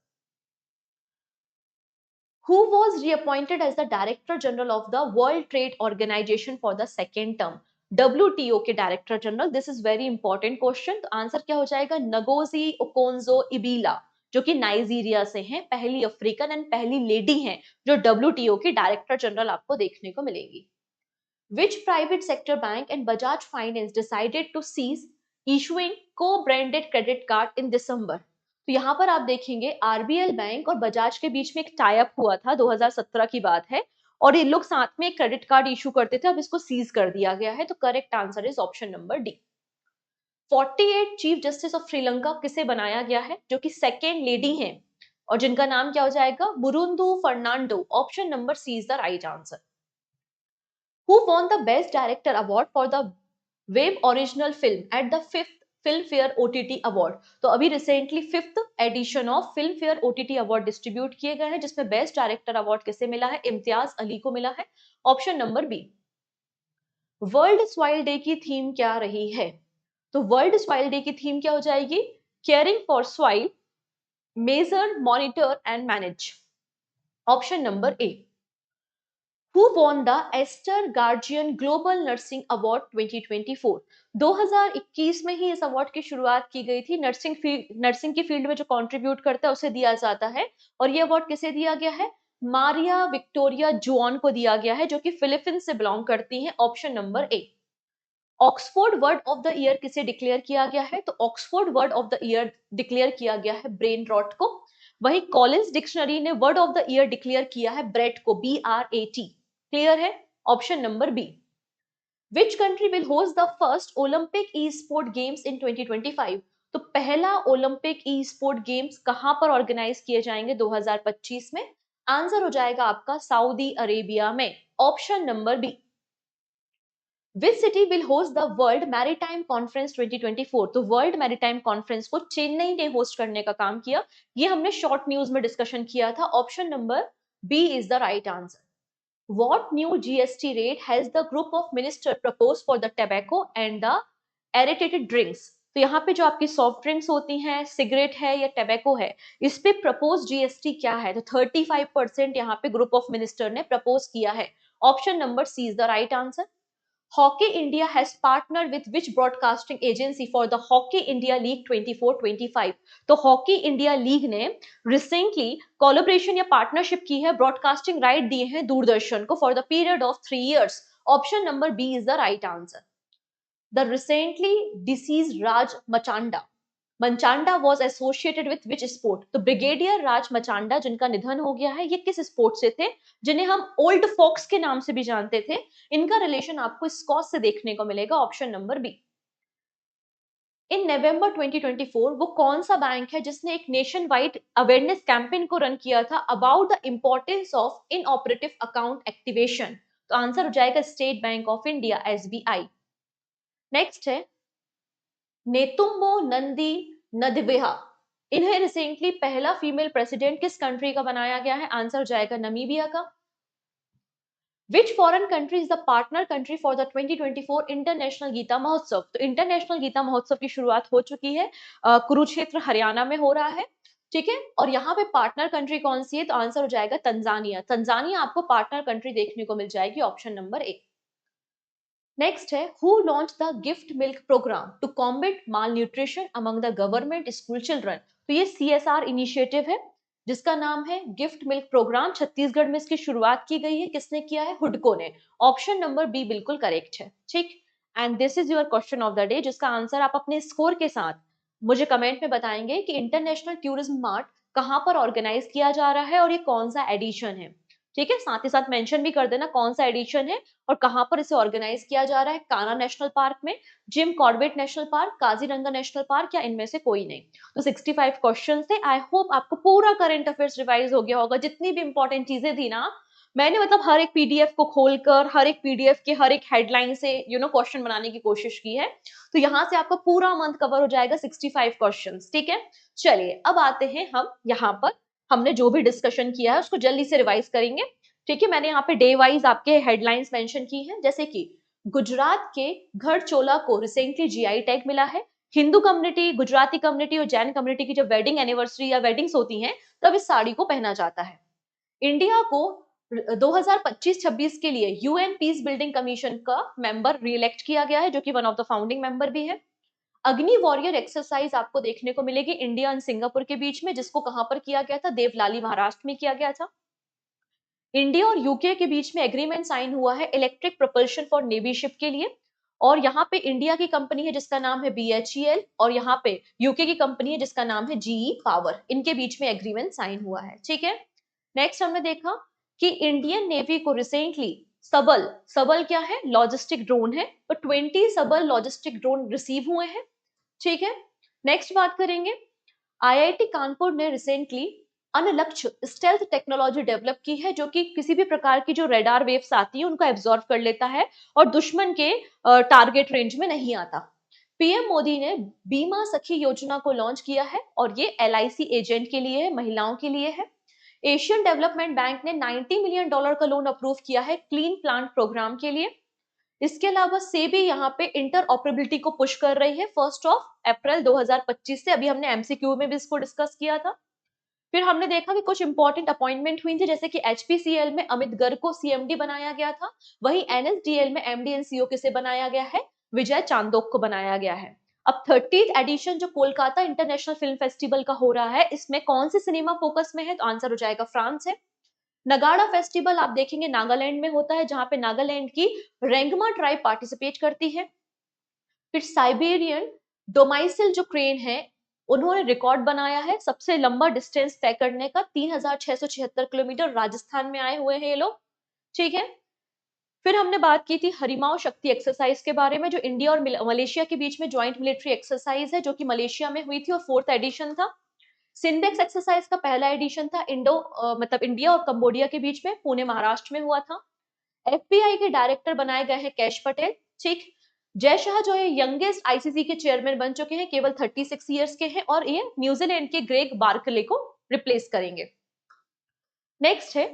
Who was reappointed as the Director General of the World Trade Organization for the second term? WTO के director general, this is very important question. तो answer क्या हो जाएगा? Ngozi Okonjo इबीला, जो कि Nigeria से हैं, पहली अफ्रीकन एंड पहली लेडी हैं जो WTO की डायरेक्टर जनरल आपको देखने को मिलेगी। Which private sector bank and Bajaj Finance decided to cease issuing co-branded credit card in December? तो यहाँ पर आप देखेंगे RBL बैंक और बजाज के बीच में एक टाई अप हुआ था, 2017 की बात है, और ये लोग साथ में एक क्रेडिट कार्ड इशू करते थे, अब इसको सीज कर दिया गया है। तो correct answer is option number D. 48 chief justice of Sri Lanka किसे बनाया गया है, जो कि सेकेंड लेडी हैं और जिनका नाम क्या हो जाएगा, Murundu Fernando. Option number C is the right answer. Who won the Best Director Award for the Web Original Film at the 5th Filmfare OTT Award? तो अभी recently 5th edition of Filmfare OTT award distribute किए गए हैं, जिसमें best director award किसे मिला है, इम्तियाज अली को मिला है। Option number B. World soil day की थीम क्या रही है? तो वर्ल्ड स्वाइल डे की थीम क्या हो जाएगी, caring for soil, measure, monitor and manage. Option number A. Who won the Esther Guardian Global Nursing Award 2024? 2021 में ही इस अवार्ड की शुरुआत की गई थी। नर्सिंग की फील्ड में जो कंट्रीब्यूट करता है उसे दिया जाता है, और ये अवार्ड किसे दिया गया है, मारिया विक्टोरिया जुआन को दिया गया है, जो कि फिलीपींस से बिलोंग करती हैं। Option number A. Oxford word of the year किसे डिक्लेयर किया गया है? तो Oxford word of the year declare किया गया है ब्रेन रॉट को। वही कॉलिंस डिक्शनरी ने word of the year declare किया है ब्रेट को, BRAT। क्लियर है? Option number B. Which country will host the first Olympic E sport games इन 2025? तो पहला ओलंपिक ई स्पोर्ट गेम्स कहां पर ऑर्गेनाइज किए जाएंगे 2025 में? आंसर हो जाएगा आपका सऊदी अरेबिया में। Option number B. Which city will host the world maritime conference 2024? तो वर्ल्ड मैरीटाइम कॉन्फ्रेंस को चेन्नई ने होस्ट करने का काम किया, ये हमने शॉर्ट न्यूज में डिस्कशन किया था। Option number B is the right answer. What new GST rate has the group of ministers proposed for the tobacco and the aerated drinks? तो यहाँ पे जो आपकी सॉफ्ट ड्रिंक्स होती हैं, सिगरेट है या टबैको है, इस पे प्रपोज GST क्या है? तो 35% यहाँ पे ग्रुप ऑफ मिनिस्टर ने प्रपोज किया है। Option number C is the right answer. Hockey India has partnered with which broadcasting agency for the Hockey India League 24-25? तो हॉकी इंडिया लीग ने रिसेंटली कोलैबोरेशन या पार्टनरशिप की है, ब्रॉडकास्टिंग राइट दिए हैं दूरदर्शन को for the period of 3 years। Option number B is the right answer. The recently deceased Raj Manchanda was associated with which sport? तो brigadier Raj Manchanda जिनका निधन हो गया है, ये किस स्पोर्ट से थे, जिन्हें हम ओल्ड फॉक्स के नाम से भी जानते थे? इनका रिलेशन आपको स्कॉच से देखने को मिलेगा। Option number B. In November 2024 वो कौन सा बैंक है जिसने एक नेशन वाइड अवेयरनेस कैंपेन को रन किया था about the importance of inoperative account activation? तो आंसर हो जाएगा State Bank of India, SBI। Next है नेतुम्बो नंदी नदवेहा, इन्हें रिसेंटली पहला फीमेल प्रेसिडेंट किस कंट्री का बनाया गया है? आंसर हो जाएगा नमीबिया का। Which foreign country is the partner country for the 2024 international Gita Mahotsav? तो इंटरनेशनल गीता महोत्सव की शुरुआत हो चुकी है, कुरुक्षेत्र हरियाणा में हो रहा है, ठीक है, और यहाँ पे पार्टनर कंट्री कौन सी है? तो आंसर हो जाएगा तंजानिया। तंजानिया आपको पार्टनर कंट्री देखने को मिल जाएगी। Option number A. नेक्स्ट है who launch the gift milk programme to combat malnutrition among the government school children? तो ये CSR इनिशिएटिव है जिसका नाम है गिफ्ट मिल्क प्रोग्राम। छत्तीसगढ़ में इसकी शुरुआत की गई है, किसने किया है? हुडको ने। ऑप्शन नंबर बी बिल्कुल करेक्ट है, ठीक। And this is your question of the day, जिसका आंसर आप अपने स्कोर के साथ मुझे कमेंट में बताएंगे कि इंटरनेशनल टूरिज्म मार्ट कहां पर ऑर्गेनाइज किया जा रहा है और ये कौन सा एडिशन है, ठीक है। साथ ही साथ मेंशन भी कर देना कौन सा एडिशन है और कहां पर इसे ऑर्गेनाइज किया जा रहा है, कान्हा नेशनल पार्क में, Jim Corbett national park, Kaziranga national park, या इनमें से कोई नहीं। तो 65 क्वेश्चन थे। आई होप आपको पूरा करंट अफेयर्स रिवाइज हो गया होगा। जितनी भी इंपॉर्टेंट चीजें थी ना, मैंने मतलब हर एक PDF को खोलकर हर एक PDF के हर एक हेडलाइन से क्वेश्चन बनाने की कोशिश की है। तो यहाँ से आपका पूरा मंथ कवर हो जाएगा 65 क्वेश्चंस, ठीक है। चलिए अब आते हैं हम यहाँ पर, हमने जो भी डिस्कशन किया है उसको जल्दी से रिवाइज करेंगे, ठीक है। मैंने यहाँ पे डे वाइज आपके हेडलाइंस मेंशन की हैं, जैसे कि गुजरात के घड़चोला को रिसेंटली GI टैग मिला है। हिंदू कम्युनिटी, गुजराती कम्युनिटी और जैन कम्युनिटी की जब वेडिंग एनिवर्सरी या वेडिंग्स होती हैं तब इस साड़ी को पहना जाता है। इंडिया को 2025-26 के लिए UN पीस बिल्डिंग कमीशन का मेंबर रिइलेक्ट किया गया है, जो कि one of the founding member भी है। अग्नि वॉरियर एक्सरसाइज आपको देखने को मिलेगी इंडिया एंड सिंगापुर के बीच में, जिसको कहां पर किया गया था? देवलाली महाराष्ट्र में किया गया था। इंडिया और यूके के बीच में एग्रीमेंट साइन हुआ है electric propulsion for navy ship के लिए, और यहाँ पे इंडिया की कंपनी है जिसका नाम है BHEL, और यहाँ पे यूके की कंपनी है जिसका नाम है GE पावर। इनके बीच में एग्रीमेंट साइन हुआ है, ठीक है। नेक्स्ट हमने देखा कि इंडियन नेवी को रिसेंटली सबल, सबल क्या है? लॉजिस्टिक ड्रोन है, तो 20 सबल लॉजिस्टिक ड्रोन रिसीव हुए हैं, ठीक है। नेक्स्ट बात करेंगे, IIT कानपुर ने रिसेंटली अनलक्ष्य स्टेल्थ टेक्नोलॉजी डेवलप की है, जो कि किसी भी प्रकार की जो रेडार वेव्स आती है उनको एब्जॉर्ब कर लेता है और दुश्मन के टारगेट रेंज में नहीं आता। पीएम मोदी ने बीमा सखी योजना को लॉन्च किया है और ये LIC एजेंट के लिए है, महिलाओं के लिए है। एशियन डेवलपमेंट बैंक ने $90 मिलियन का लोन अप्रूव किया है क्लीन प्लांट प्रोग्राम के लिए। इसके अलावा सेबी यहाँ पे इंटर ऑपरेबिलिटी को पुश कर रही है 1 अप्रैल 2025 से। अभी हमने MCQ में भी इसको डिस्कस किया था। फिर हमने देखा कि कुछ इंपॉर्टेंट अपॉइंटमेंट हुई थी, जैसे कि HPCL में अमित गर्ग को CMD बनाया गया था, वहीं NSDL में MD एंड CO किसे बनाया गया है? विजय चांदोक को बनाया गया है। अब 30th एडिशन जो कोलकाता इंटरनेशनल फिल्म फेस्टिवल का हो रहा है, इसमें कौन सी सिनेमा फोकस में है? तो आंसर हो जाएगा फ्रांस है। नगाड़ा फेस्टिवल आप देखेंगे नागालैंड में होता है, जहां पे नागालैंड की रेंगमा ट्राइब पार्टिसिपेट करती है। फिर साइबेरियन डोमाइसिल जो क्रेन है, उन्होंने रिकॉर्ड बनाया है सबसे लंबा डिस्टेंस तय करने का, 3676 किलोमीटर। राजस्थान में आए हुए हैं ये लोग, ठीक है। फिर हमने बात की थी हरिमाओ शक्ति एक्सरसाइज के बारे में, जो इंडिया और मलेशिया के बीच में ज्वाइंट मिलिट्री एक्सरसाइज है, जो कि मलेशिया में हुई थी और 4th एडिशन था। सिंडेक्स एक्सरसाइज का पहला एडिशन था मतलब इंडिया और कंबोडिया के बीच में, पुणे महाराष्ट्र में हुआ था। FBI के डायरेक्टर बनाए गए हैं कैश पटेल, ठीक। जय शाह जो है यंगेस्ट ICC के चेयरमैन बन चुके हैं, केवल 36 ईयर्स के हैं, और ये न्यूजीलैंड के ग्रेग बार्कले को रिप्लेस करेंगे। नेक्स्ट है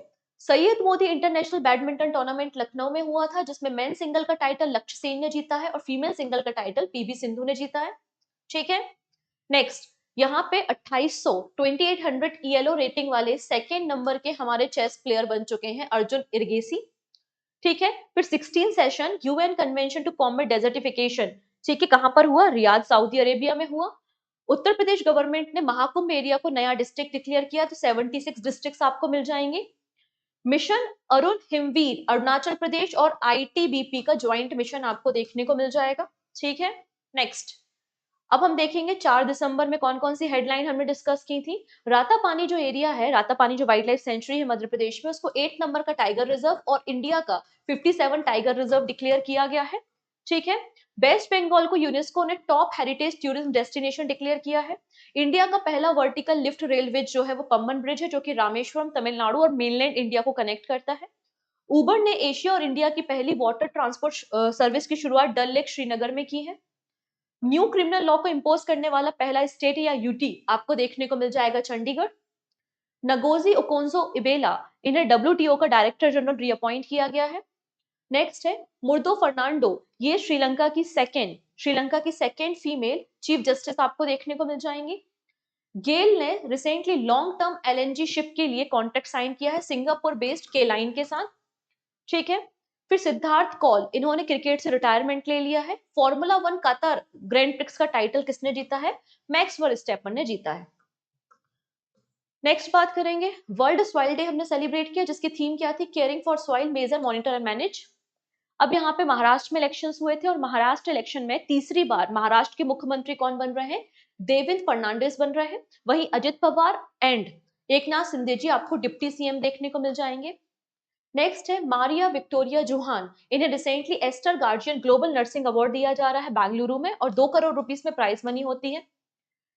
Syed Modi international badminton tournament Lucknow में हुआ था, जिसमें मेन सिंगल का टाइटल लक्ष्य सेन ने जीता है और फीमेल सिंगल का टाइटल PV सिंधु ने जीता है, ठीक है। नेक्स्ट, यहाँ पे 2800 ELO रेटिंग वाले सेकेंड नंबर के हमारे चेस प्लेयर बन चुके हैं अर्जुन इरगेसी, ठीक है। फिर 16 session UN convention to combat desertification, ठीक है, कहां पर हुआ? रियाद सऊदी अरेबिया में हुआ। उत्तर प्रदेश गवर्नमेंट ने महाकुंभ एरिया को नया डिस्ट्रिक्ट डिक्लेयर किया, तो 76 डिस्ट्रिक्ट्स आपको मिल जाएंगे। मिशन अरुण हिमवीर अरुणाचल प्रदेश और ITBP का ज्वाइंट मिशन आपको देखने को मिल जाएगा, ठीक है। नेक्स्ट, अब हम देखेंगे 4 दिसंबर में कौन कौन सी हेडलाइन हमने डिस्कस की थी। रातापानी जो एरिया है, रातापानी जो वाइल्ड लाइफ सेंचुरी है मध्य प्रदेश में, उसको 8 नंबर का टाइगर रिजर्व और इंडिया का 57 टाइगर रिजर्व डिक्लेयर किया गया है, ठीक है। वेस्ट बंगाल को यूनेस्को ने top heritage tourism destination declare किया है। इंडिया का पहला वर्टिकल लिफ्ट रेलवे जो है वो पम्बन ब्रिज है, जो कि रामेश्वरम तमिलनाडु और मेनलैंड इंडिया को कनेक्ट करता है। उबर ने एशिया और इंडिया की पहली वाटर ट्रांसपोर्ट सर्विस की शुरुआत डल लेक श्रीनगर में की है। न्यू क्रिमिनल लॉ को इंपोज करने वाला पहला स्टेट या यूटी आपको देखने को मिल जाएगा चंडीगढ़। नगोजी ओकोंजो इबेला, इन्हें WTO का डायरेक्टर जनरल रीअपॉइंट किया गया है। नेक्स्ट है मुर्दो फर्नांडो, ये श्रीलंका की सेकेंड फीमेल चीफ जस्टिस आपको देखने को मिल जाएंगी। गेल ने recently long term LNG ship के लिए कॉन्ट्रैक्ट साइन किया है सिंगापुर बेस्ड के लाइन के साथ, ठीक है। फिर सिद्धार्थ कौल, इन्होंने क्रिकेट से रिटायरमेंट ले लिया है। फॉर्मूला 1 कतर ग्रैंड प्रिक्स का टाइटल किसने जीता है? मैक्स वर्स्टेपन ने जीता है। नेक्स्ट बात करेंगे, वर्ल्ड सॉइल डे हमने सेलिब्रेट किया, जिसकी थीम क्या थी? Caring for soil, measure, monitor and manage. अब यहाँ पे महाराष्ट्र में इलेक्शंस हुए थे और महाराष्ट्र इलेक्शन में तीसरी बार महाराष्ट्र के मुख्यमंत्री कौन बन रहे हैं? देवेंद्र फर्नांडिस बन रहे हैं। वहीं अजित पवार एंड एकनाथ शिंदे जी आपको डिप्टी CM देखने को मिल जाएंगे। नेक्स्ट है मारिया विक्टोरिया जुहान, इन्हें recently Aster guardian global nursing award दिया जा रहा है बेंगलुरु में, और 2 करोड़ रुपीस में प्राइज मनी होती है।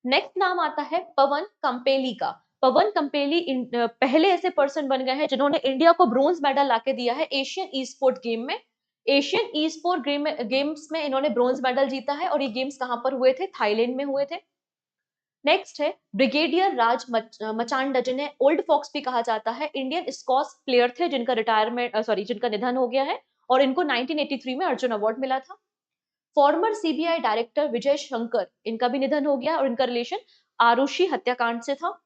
नेक्स्ट नाम आता है पवन कंपेली का। पवन कंपेली पहले ऐसे पर्सन बन गए हैं जिन्होंने इंडिया को ब्रोंज मेडल लाके दिया है एशियन ई स्पोर्ट गेम में। एशियन ई स्पोर्ट गेम्स में इन्होंने ब्रोंज मेडल जीता है, और ये गेम्स कहां पर हुए थे? थाईलैंड में हुए थे। नेक्स्ट है ब्रिगेडियर राज मचांडा, जिन्हें ओल्ड फॉक्स भी कहा जाता है, इंडियन स्कॉश प्लेयर थे जिनका निधन हो गया है, और इनको 1983 में अर्जुन अवार्ड मिला था। Farmer CBI director Vijay Shankar, इनका भी निधन हो गया और इनका रिलेशन आरुषि हत्याकांड से था।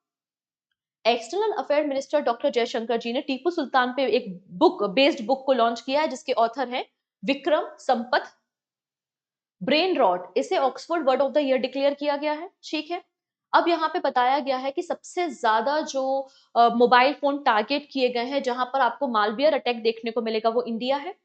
External affair minister doctor Jaishankar ji ने टीपू सुल्तान पे एक बुक को लॉन्च किया है, जिसके ऑथर हैं विक्रम संपत। ब्रेन रॉट, इसे Oxford word of the year declare किया गया है। ठीक है, अब यहाँ पे बताया गया है कि सबसे ज्यादा जो मोबाइल फोन टारगेट किए गए हैं जहां पर आपको मालवियर अटैक देखने को मिलेगा वो इंडिया है।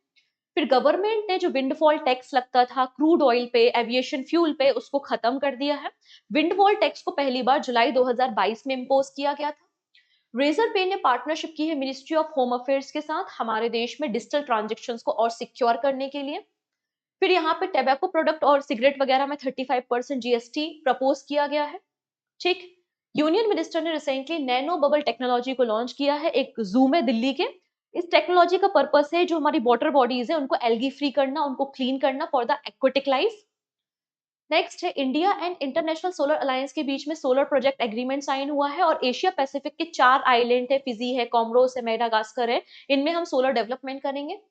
फिर गवर्नमेंट ने जो विंडफॉल टैक्स लगता था क्रूड ऑयल पे, एविएशन फ्यूल पे, उसको खत्म कर दिया है। विंडफॉल टैक्स को पहली बार जुलाई 2022 में इम्पोज किया गया था। रेजर पे ने पार्टनरशिप की है मिनिस्ट्री ऑफ होम अफेयर्स के साथ हमारे देश में डिजिटल ट्रांजेक्शन को और सिक्योर करने के लिए। फिर यहाँ पे टैबैको प्रोडक्ट और सिगरेट वगैरह में 35% जीएसटी प्रपोज किया गया है। ठीक, यूनियन मिनिस्टर ने रिसेंटली नैनो बबल टेक्नोलॉजी को लॉन्च किया है, एक जूम है दिल्ली के। इस टेक्नोलॉजी का पर्पस है जो हमारी वाटर बॉडीज है उनको एल्गी फ्री करना, उनको क्लीन करना for the aquatic life. Next है India and international solar alliance के बीच में सोलर प्रोजेक्ट एग्रीमेंट साइन हुआ है और एशिया पैसिफिक के 4 आइलैंड है, फिजी है, कॉमरोस है, मेडागास्कर है, इनमें हम सोलर डेवलपमेंट करेंगे।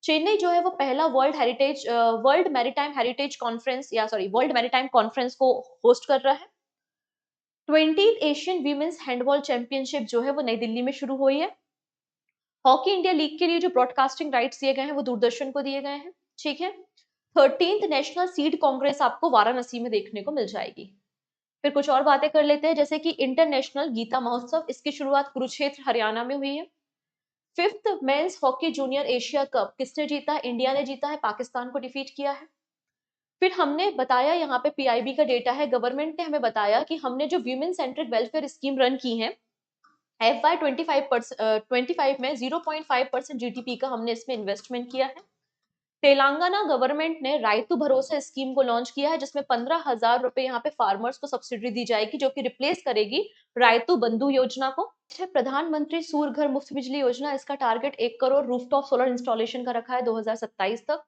चेन्नई जो है वो पहला वर्ल्ड मैरीटाइम कॉन्फ्रेंस को होस्ट कर रहा है। 20th Asian women's handball championship जो है वो नई दिल्ली में शुरू हुई है। हॉकी इंडिया लीग के लिए जो ब्रॉडकास्टिंग राइट्स दिए गए हैं वो दूरदर्शन को दिए गए हैं। ठीक है, 13th नेशनल सीड कांग्रेस आपको वाराणसी में देखने को मिल जाएगी। फिर कुछ और बातें कर लेते हैं, जैसे कि इंटरनेशनल गीता महोत्सव, इसकी शुरुआत कुरुक्षेत्र हरियाणा में हुई है। 5th men's hockey junior Asia cup किसने जीता है? इंडिया ने जीता है, पाकिस्तान को डिफीट किया है। फिर हमने बताया, यहाँ पे पीआईबी का डेटा है, गवर्नमेंट ने हमें बताया कि हमने जो women centric welfare scheme run की है FY 25 में 0.5% जीडीपी का हमने इसमें इन्वेस्टमेंट किया है। तेलंगाना गवर्नमेंट ने राइतु भरोसा स्कीम को लॉन्च किया है जिसमें 15,000 रुपए यहाँ पे फार्मर्स को सब्सिडी दी जाएगी जो कि रिप्लेस करेगी राइतु बंधु योजना को। प्रधानमंत्री सूर्य घर मुफ्त बिजली योजना, इसका target 1 crore rooftop solar installation का रखा है 2027 तक।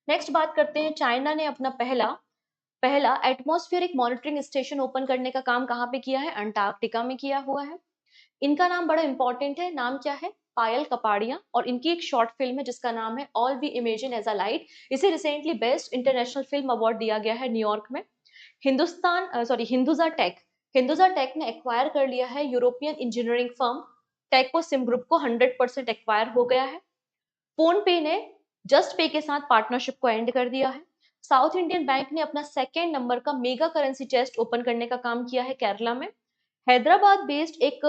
नेक्स्ट बात करते हैं, चाइना ने अपना पहला पहला एटमॉस्फेरिक मॉनिटरिंग स्टेशन ओपन करने का काम कहाँ पे किया है? अंटार्कटिका में किया हुआ है। इनका नाम बड़ा इंपॉर्टेंट है, नाम क्या है? पायल कपाड़िया, और इनकी एक शॉर्ट फिल्म है जिसका नाम है all we imagine as a light. इसे recently best international film award दिया गया है न्यूयॉर्क में। हिंदुजा टेक ने एक्वायर कर लिया है यूरोपियन इंजीनियरिंग फर्म टेको सिम ग्रुप को, 100% एक्वायर हो गया है। फोन पे ने जस्ट पे के साथ पार्टनरशिप को एंड कर दिया है। साउथ इंडियन बैंक ने अपना सेकेंड नंबर का मेगा करेंसी चेस्ट ओपन करने का काम किया है केरला में। हैदराबाद बेस्ड एक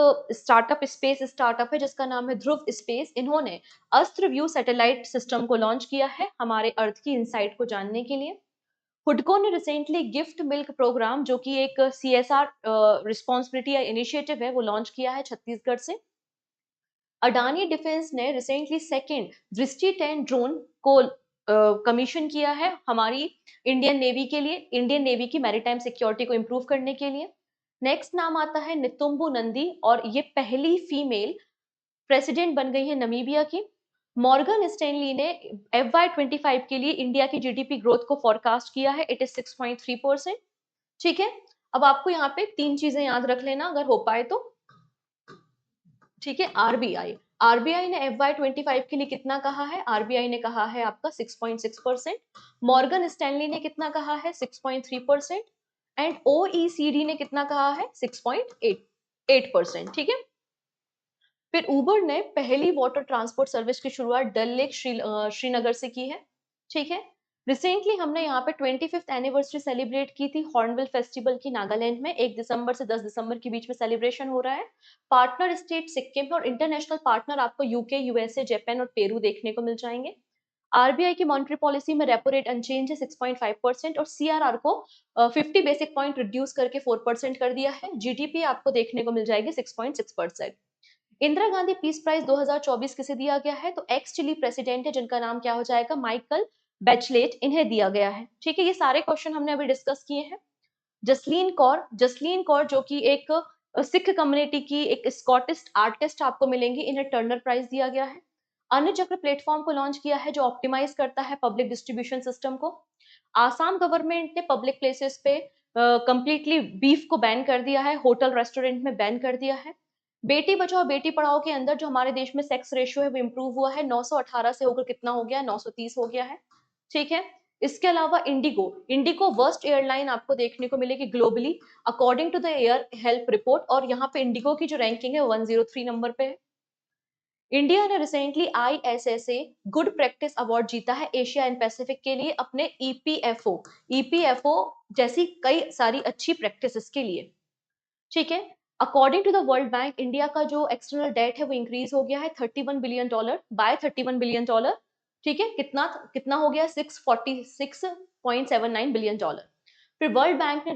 स्पेस स्टार्टअप है जिसका नाम है ध्रुव स्पेस। इन्होंने अस्त्र व्यू सैटेलाइट सिस्टम को लॉन्च किया है हमारे अर्थ की इनसाइट को जानने के लिए। हुडको ने रिसेंटली गिफ्ट मिल्क प्रोग्राम, जो कि एक सीएसआर रिस्पॉन्सिबिलिटी या इनिशिएटिव है, वो लॉन्च किया है छत्तीसगढ़ से। अडानी डिफेंस ने रिसेंटली सेकेंड दृष्टि 10 ड्रोन को कमीशन किया है हमारी इंडियन नेवी के लिए, इंडियन नेवी की मैरीटाइम सिक्योरिटी को इंप्रूव करने के लिए। नेक्स्ट नाम आता है नितुम्बु नंदी, और ये पहली फीमेल प्रेसिडेंट बन गई है नमीबिया की। मॉर्गन स्टैनली ने FY 25 के लिए इंडिया की जीडीपी ग्रोथ को फोरकास्ट किया है, इट इज 6.3%। ठीक है, अब आपको यहाँ पे 3 चीजें याद रख लेना अगर हो पाए तो। ठीक है, आरबीआई ने FY 25 के लिए कितना कहा है? आरबीआई ने कहा है आपका 6.6%। मॉर्गन स्टैनली ने कितना कहा है? 6.3%। एंड ओईसीडी ने कितना कहा है? 6.8%। ठीक है, फिर उबर ने पहली वाटर ट्रांसपोर्ट सर्विस की शुरुआत डल लेक श्रीनगर से की है। ठीक है, रिसेंटली हमने यहाँ पे 25th एनिवर्सरी सेलिब्रेट की थी हॉर्नबिल फेस्टिवल की नागालैंड में। 1 दिसंबर से 10 दिसंबर के बीच में सेलिब्रेशन हो रहा है। पार्टनर स्टेट सिक्किम और इंटरनेशनल पार्टनर आपको यूके, यूएसए, जापान और पेरू देखने को मिल जाएंगे। आरबीआई की मॉनेटरी पॉलिसी में रेपो रेट अनचेंज है 6.5% और सीआरआर को 50 बेसिक पॉइंट रिड्यूस करके 4% कर दिया है। जीडीपी आपको देखने को मिल जाएगी 6.6%। इंदिरा गांधी पीस प्राइज 2024 किसे दिया गया है? तो एक्स चिली प्रेसिडेंट है जिनका नाम क्या हो जाएगा? माइकल बैचलेट, इन्हें दिया गया है। ठीक है, ये सारे क्वेश्चन हमने अभी डिस्कस किए हैं। जसलीन कौर जो कि एक सिख कम्युनिटी की एक स्कॉटिश आर्टिस्ट आपको मिलेंगी, इन्हें टर्नर प्राइज दिया गया है। अन्न चक्र प्लेटफॉर्म को लॉन्च किया है जो ऑप्टिमाइज करता है पब्लिक डिस्ट्रीब्यूशन सिस्टम को। आसाम गवर्नमेंट ने पब्लिक प्लेसेस पे कंप्लीटली बीफ को बैन कर दिया है, होटल रेस्टोरेंट में बैन कर दिया है। बेटी बचाओ बेटी पढ़ाओ के अंदर जो हमारे देश में सेक्स रेशियो है वो इम्प्रूव हुआ है, 918 से होकर कितना हो गया? 930 हो गया है। ठीक है, इसके अलावा इंडिगो इंडिगो वर्स्ट एयरलाइन आपको देखने को मिलेगी globally according to the air health report, और यहाँ पे इंडिगो की जो रैंकिंग है 103 नंबर पे है। इंडिया ने recently ISSA good practice award जीता है एशिया एंड पैसिफिक के लिए अपने ईपीएफओ जैसी कई सारी अच्छी प्रैक्टिसेस के लिए। ठीक है। According to the world bank, India का जो एक्सटर्नल डेट है वो इंक्रीज हो गया है $31 बिलियन बाय $31 बिलियन। ठीक है, कितना कितना हो गया? $646.79 बिलियन। फिर वर्ल्ड बैंक ने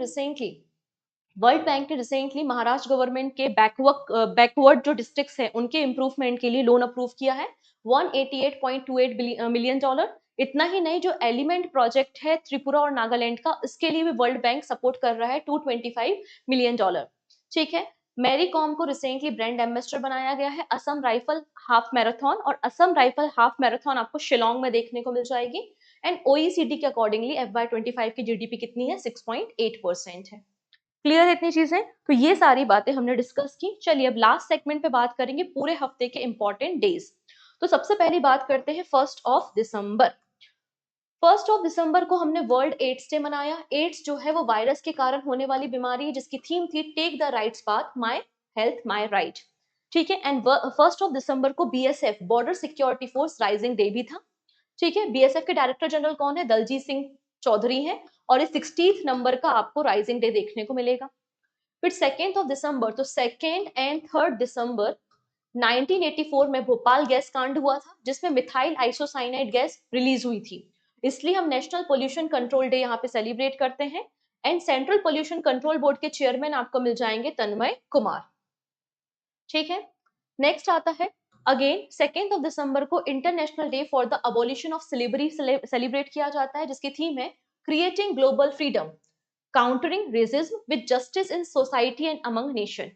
रिसेंटली महाराष्ट्र गवर्नमेंट के बैकवर्ड जो डिस्ट्रिक्ट्स हैं उनके इंप्रूवमेंट के लिए लोन अप्रूव किया है $188.28 मिलियन। इतना ही नहीं, जो एलिमेंट प्रोजेक्ट है त्रिपुरा और नागालैंड का, इसके लिए भी वर्ल्ड बैंक सपोर्ट कर रहा है $225 मिलियन। ठीक है। मैरी कॉम को रिसेंटली ब्रांड एम्बेसडर बनाया गया है असम राइफल हाफ मैराथन, और असम राइफल हाफ मैराथन आपको शिलोंग में देखने को मिल जाएगी। एंड OECD के अकॉर्डिंगली FY25 की GDP कितनी है? 6.8% है। क्लियर है इतनी चीजें? तो ये सारी बातें हमने डिस्कस की। चलिए अब लास्ट सेगमेंट पे बात करेंगे पूरे हफ्ते के इंपॉर्टेंट डेज। तो सबसे पहली बात करते हैं 1 दिसंबर। 1 दिसंबर को हमने वर्ल्ड एड्स डे मनाया। एड्स जो है वो वायरस के कारण होने वाली बीमारी है, जिसकी थीम थी take the rights path, my health my right. ठीक है। एंड 1 दिसंबर को BSF border security force raising day भी था। ठीक है। BSF के डायरेक्टर जनरल कौन है? दलजीत सिंह चौधरी हैं, और इस 60th नंबर का आपको राइजिंग डे देखने को मिलेगा। फिर 2 दिसंबर, तो 2 एंड 3 दिसंबर 1984 में भोपाल गैस कांड हुआ था, जिसमें मिथाइल आइसोसाइनाइड गैस रिलीज हुई थी। इसलिए हम नेशनल पोल्यूशन कंट्रोल डे यहाँ पे सेलिब्रेट करते हैं। And central pollution control board के चेयरमैन आपको मिल जाएंगे तन्मय कुमार। ठीक है। नेक्स्ट आता है अगेन 2 दिसंबर को international day for the abolition of slavery celebrate किया जाता है, जिसकी थीम है creating global freedom, countering racism with justice in society and among nation.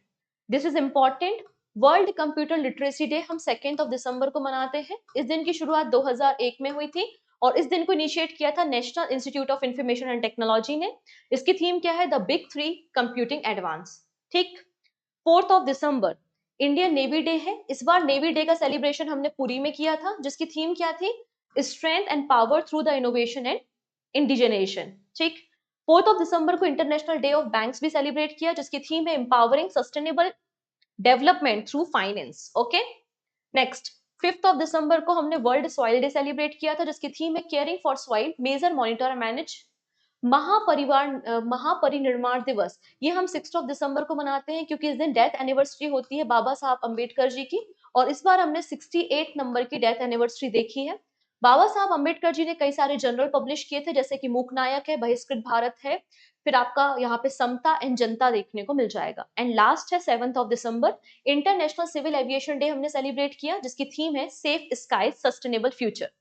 This is important. World computer literacy day हम 2 दिसंबर को मनाते हैं। इस दिन की शुरुआत 2001 में हुई थी, और इस दिन को इनिशिएट किया था national institute of information and technology ने। इसकी थीम क्या है? The big 3 computing advance. ठीक। 4 दिसंबर इंडियन नेवी डे है। इस बार नेवी डे का सेलिब्रेशन हमने पुरी में किया था, जिसकी थीम क्या थी? Strength and power through the innovation and indigenisation. ठीक। 4 दिसंबर को इंटरनेशनल डे ऑफ बैंक्स भी सेलिब्रेट किया, जिसकी थीम है empowering sustainable development through finance. Okay. Next 5 दिसंबर को हमने वर्ल्ड सॉइल डे सेलिब्रेट किया था, जिसकी थीम है caring for soil, measure, monitor and manage. Mahaparinirvan Diwas, ये हम 6 दिसंबर को मनाते हैं, क्योंकि इस दिन डेथ एनिवर्सरी होती है बाबा साहब अम्बेडकर जी की, और इस बार हमने 68 नंबर की डेथ एनिवर्सरी देखी है। बाबा साहब अम्बेडकर जी ने कई सारे जर्नल पब्लिश किए थे, जैसे कि मूकनायक है, बहिष्कृत भारत है, फिर आपका यहाँ पे समता एंड जनता देखने को मिल जाएगा। एंड लास्ट है 7 दिसंबर, इंटरनेशनल सिविल एविएशन डे हमने सेलिब्रेट किया, जिसकी थीम है safe sky sustainable future.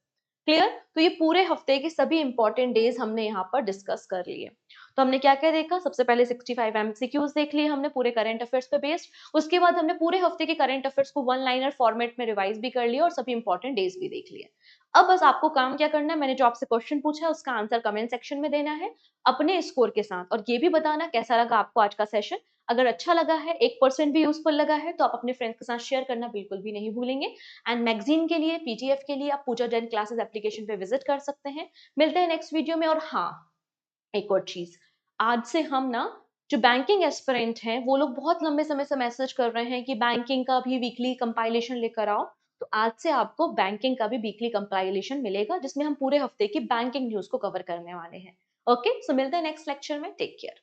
Clear? तो ये पूरे हफ्ते के सभी इंपॉर्टेंट डेज हमने यहाँ पर डिस्कस कर लिए। तो हमने क्या क्या देखा? सबसे पहले 65 MCQs देख लिए हमने पूरे करंट अफेयर्स पे बेस्ड। उसके बाद हमने पूरे हफ्ते के करंट अफेयर्स को वन लाइनर फॉर्मेट में रिवाइज भी कर लिया, और सभी इंपॉर्टेंट डेज भी देख लिए। अब बस आपको काम क्या करना है? मैंने जो आपसे क्वेश्चन पूछा है उसका आंसर कमेंट सेक्शन में देना है अपने स्कोर के साथ, और ये भी बताना कैसा लगा आपको आज का सेशन। अगर अच्छा लगा है, 1% भी यूजफुल लगा है, तो आप अपने फ्रेंड्स के साथ शेयर करना बिल्कुल भी नहीं भूलेंगे। एंड मैगजीन के लिए, पीजीएफ के लिए आप पूजा जैन क्लासेस एप्लीकेशन पे विजिट कर सकते हैं। मिलते हैं नेक्स्ट वीडियो में। और हाँ, एक और चीज, आज से हम ना, जो बैंकिंग एस्पिरेंट हैं वो लोग बहुत लंबे समय से मैसेज कर रहे हैं कि बैंकिंग का भी वीकली कंपाइलेशन लेकर आओ। तो आज से आपको बैंकिंग का भी वीकली कंपाइलेशन मिलेगा, जिसमें हम पूरे हफ्ते की बैंकिंग न्यूज को कवर करने वाले हैं। ओके, सो मिलते हैं नेक्स्ट लेक्चर में। Take care.